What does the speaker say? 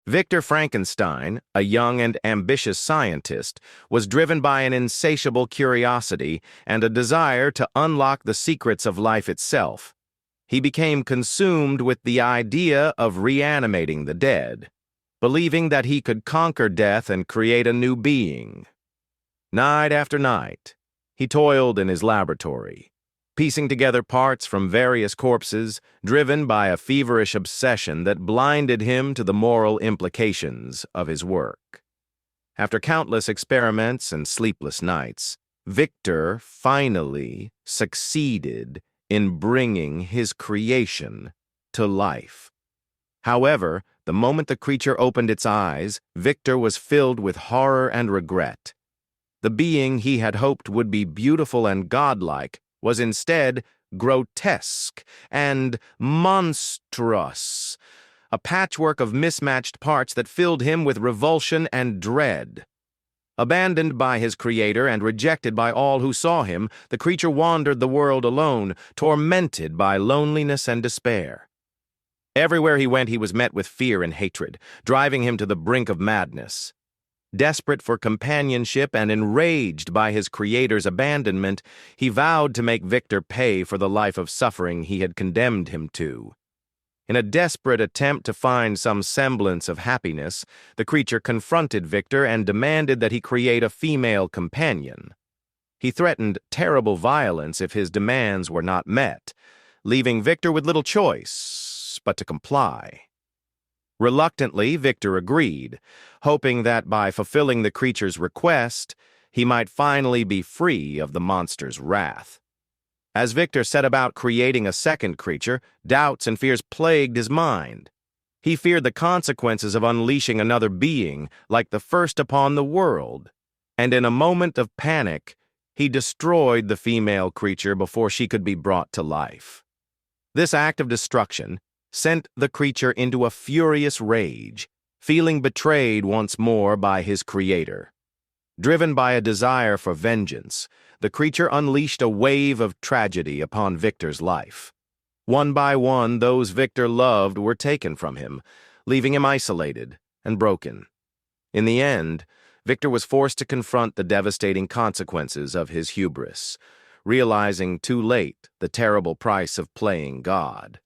Victor Frankenstein, a young and ambitious scientist, was driven by an insatiable curiosity and a desire to unlock the secrets of life itself. He became consumed with the idea of reanimating the dead, believing that he could conquer death and create a new being. Night after night, he toiled in his laboratory, piecing together parts from various corpses, driven by a feverish obsession that blinded him to the moral implications of his work. After countless experiments and sleepless nights, Victor finally succeeded in bringing his creation to life. However, the moment the creature opened its eyes, Victor was filled with horror and regret. The being he had hoped would be beautiful and godlike was instead grotesque and monstrous, a patchwork of mismatched parts that filled him with revulsion and dread. Abandoned by his creator and rejected by all who saw him, the creature wandered the world alone, tormented by loneliness and despair. Everywhere he went, he was met with fear and hatred, driving him to the brink of madness. Desperate for companionship and enraged by his creator's abandonment, he vowed to make Victor pay for the life of suffering he had condemned him to. In a desperate attempt to find some semblance of happiness, the creature confronted Victor and demanded that he create a female companion. He threatened terrible violence if his demands were not met, leaving Victor with little choice but to comply. Reluctantly, Victor agreed, hoping that by fulfilling the creature's request, he might finally be free of the monster's wrath. As Victor set about creating a second creature, doubts and fears plagued his mind. He feared the consequences of unleashing another being like the first upon the world, and in a moment of panic, he destroyed the female creature before she could be brought to life. This act of destruction sent the creature into a furious rage, feeling betrayed once more by his creator. Driven by a desire for vengeance, the creature unleashed a wave of tragedy upon Victor's life. One by one, those Victor loved were taken from him, leaving him isolated and broken. In the end, Victor was forced to confront the devastating consequences of his hubris, realizing too late the terrible price of playing God.